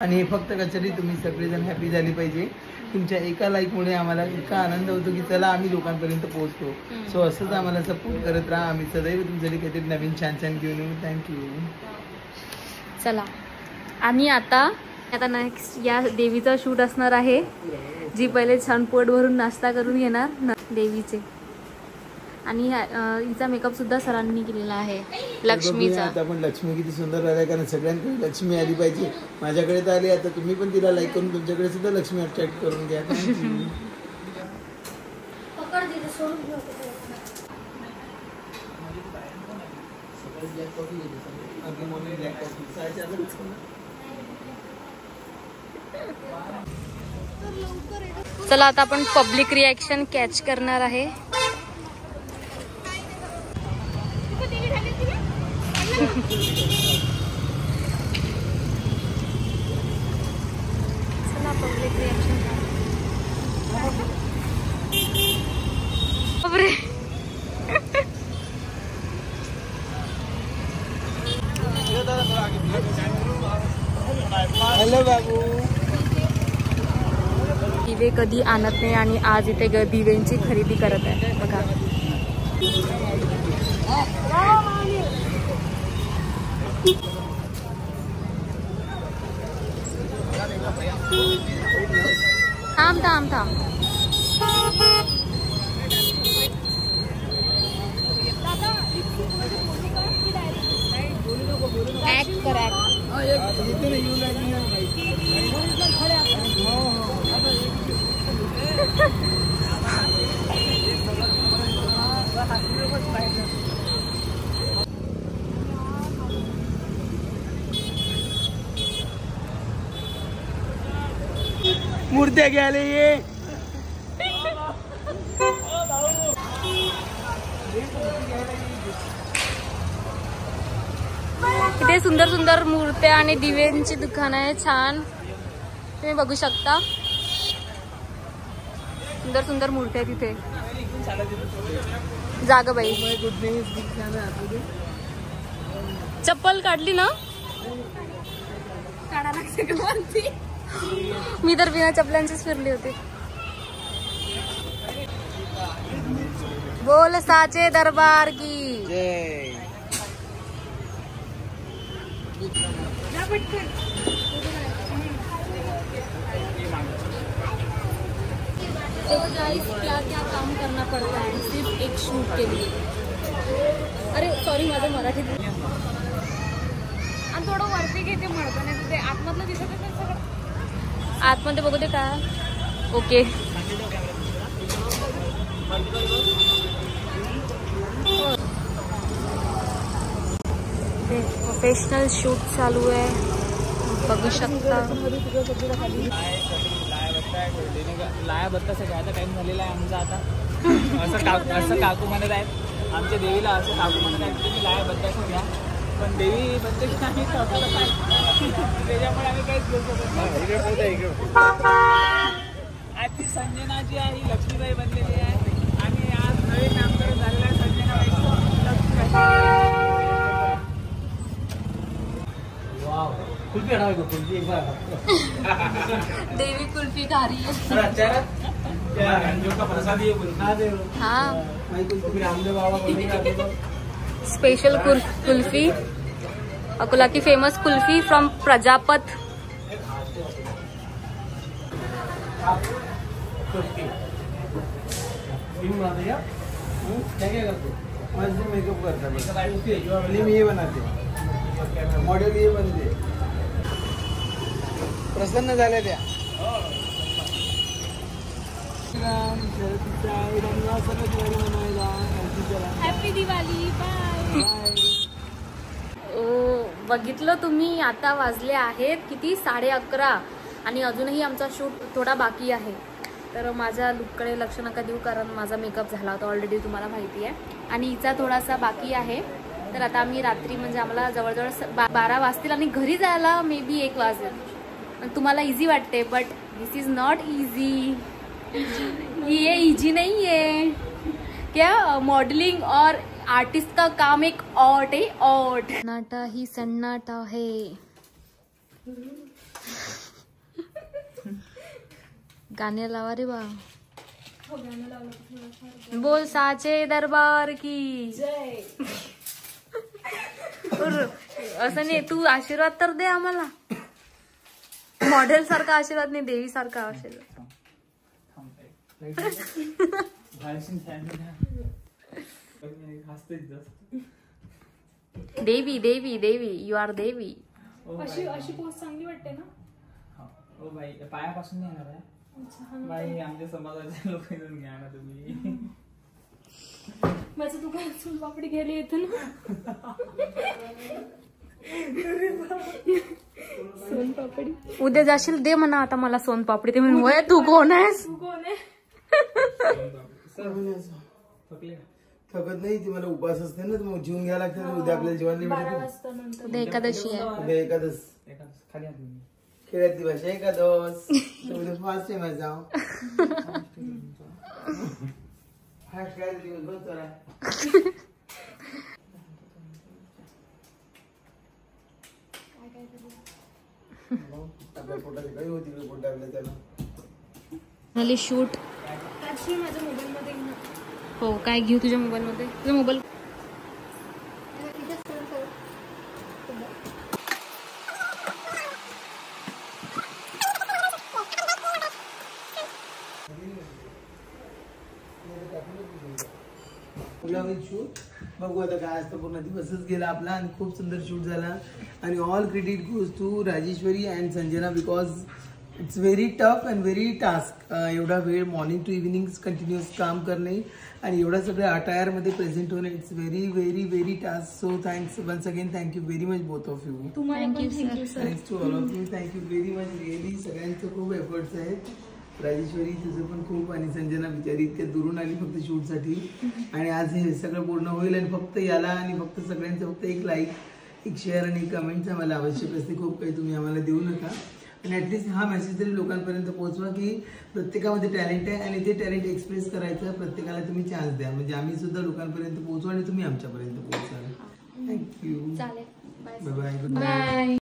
आणि फक्त कचरी तुम्ही सगळेजण हॅपी झाली पाहिजे. तुमच्या एका लाईकमुळे आम्हाला इतका आनंद होतो की चला आम्ही लोकांपर्यंत पोहोचतो. सो असंच आम्हाला सपोर्ट करत राहा. आम्ही सदैव तुमच्यासाठी काहीतरी नवीन छान छान घेऊन येऊ. थँक्यू. चला आणि आता नेक्स्ट या देवीचा शूट असणार आहे, जी पहिले छान पोट भरून नाश्ता करून येणार देवीचे. आणि हिचा मेकअप सुद्धा सरांनी केलेला आहे लक्ष्मीचा. आता पण लक्ष्मी किती सुंदर राहिला, कारण सगळ्यांकडे लक्ष्मी आली पाहिजे. माझ्याकडे तर आली, आता तुम्ही पण तिला लाईक करून तुमच्याकडे सुद्धा लक्ष्मी अट्रॅक्ट करून घ्या. चला आता आपण पब्लिक रिॲक्शन कॅच करणार आहे. चला पब्लिक रिॲक्शन. बापरे हॅलो बाबू. दिवे कधी आणत नाही आणि आज इथे दिव्यांची खरेदी करत आहे बघा. थांब थांब थांब. ऍक्ट कर ऍक्ट. मूर्त्या घ्यायला ये. इथे सुंदर सुंदर मूर्त्या आणि दिव्यांची दुकान आहे छान, तुम्ही बघू शकता. सुंदर सुंदर मूर्त्या आहेत तिथे. जाग बाई. चप्पल काढली ना. मी तर बिना चपलांचीच फिरली होती. बोल साचे दरबार की जय. देखो गाइस क्या क्या काम करना पड़ता है सिर्फ एक शूट के लिए. अरे सॉरी माझं मराठीत. आणि थोडं वरती घेते म्हणतो नाही ते आतमधलं दिसत आहे सगळं. आतमध्ये बघू दे का. ओके. प्रोफेशनल शूट चालू आहे बघू शकता. लाया बत्ता सगळ्याचा टाइम झालेला आहे आमचा आता. असं काकू म्हणत आहेत आमच्या देवीला, असं काकू म्हणत आहेत तुम्ही लाया बत्ता घ्या, पण देवी बत्ता आम्ही त्याच्यामुळे आम्ही काहीच घेऊ शकत नाही. आज ती संजना जी आहे ही लक्ष्मीबाई बनलेली आहे आणि आज नवीन नामकरण झालेलं आहे संजनाबाई. कुल्फी हटाओ को कुल्फी एक बार. देवी कुल्फी खा रही है. प्रसाद ये हाँ रामदेव बाबा स्पेशल कुल्फी, अकोला की फेमस कुल्फी फ्रॉम प्रजापत. क्या क्या करते मस्त मेकअप करता. फिल्म ये बनाते, मॉडेल ये बनते. प्रसन्न झाल्या त्या. हॅपी दिवाळी. बाय. बघितलं तुम्ही आता वाजले आहेत किती 11:30 आणि अजूनही आमचा शूट थोडा बाकी आहे. तर माझ्या लुककडे लक्ष नका देऊ कारण माझा मेकअप झाला होता ऑलरेडी तुम्हाला माहिती आहे आणि हिचा थोडासा बाकी आहे. तर आता आम्ही रात्री म्हणजे आम्हाला जवळजवळ 12 वाजतील आणि घरी जायला मे बी 1 वाजेल. तुम्हाला इझी वाटते but this is not easy. ये इजी नहीं है क्या. मॉडलिंग और आर्टिस्ट का काम एक आर्ट है. आर्ट सन्नाटा ही सन्नाटा है. गाणे लावा रे बा. बोल साचे दरबार की जय. असं नाही, तू आशीर्वाद तर दे आम्हाला. मॉडेल सारखा आशीर्वाद नाही, देवी सारखा आशीर्वाद. देवी देवी देवी, यू आर देवी. अशी पोस्ट चांगली वाटते ना. हो बाई, पायापासून नाही येणार आहे बाई, आमच्या समाजाचे लोक येऊन घ्या ना तुम्ही. माझं दुकान सोनपापडी घ्यायला येतं ना. सोनपापडी उद्या जाशील दे म्हणा आता मला सोनपापडी. ते म्हणून वय तू कोण आहेस? तू कोण आहे? थकत नाही ती, मला उपास असते ना, मग जेवून घ्यायला लागते. उद्या आपल्याला जेवण नाही 12 भेटत. वाजता नंतर. उद्या एकादशी आहे. उद्या एकादश. खाली हात तुम्ही. खेड्यातली भाषा एकादश. उद्या फास्ट आहे माझा. फास्ट काय दिवस बंद करा. आपल्या पोटात काही होती पोट टाकलं त्याला. झाली शूट. ऍक्च्युली माझ्या मोबाईल मध्ये घे ना. हो, काय घेऊ तुझ्या मोबाईल मध्ये? तुझा मोबाईल शूट बघू आता काय असतं. पूर्ण दिवसच गेला आपला आणि खूप सुंदर शूट झाला. आणि all credit goes to Rajeshwari and Sanjana, because it's very tough and very task. एवढा वेळ मॉर्निंग टू इव्हिनिंग कंटिन्युअस काम करणे आणि एवढा सगळ्या अटायरमध्ये प्रेझेंट होणे, it's very very very task. So thanks once again, thank you very much both of you. तुम्हाला पण thank you sir. Thanks to all of you, thank you very much. Really सगळ्यांचं खूप एफर्ट्स आहेत. राजेश्वरी तुझं पण खूप, आणि संजना बिचारी इतक्या दुरून आली फक्त शूटसाठी. आणि आज हे सगळं पूर्ण होईल आणि फक्त याला आणि फक्त सगळ्यांचं फक्त एक लाईक, एक शेअर आणि एक कमेंटचा मला आवश्यक असते. खूप काही तुम्ही आम्हाला देऊ नका. आणि ॲटलिस्ट हा मेसेज तरी लोकांपर्यंत पोहोचवा की प्रत्येकामध्ये टॅलेंट आहे आणि ते टॅलेंट एक्सप्रेस करायचं. प्रत्येकाला तुम्ही चान्स द्या, म्हणजे आम्ही सुद्धा लोकांपर्यंत पोहोचू आणि तुम्ही आमच्यापर्यंत पोहोचाल. थँक्यू. चालेल. Bye bye. Good night. Bye.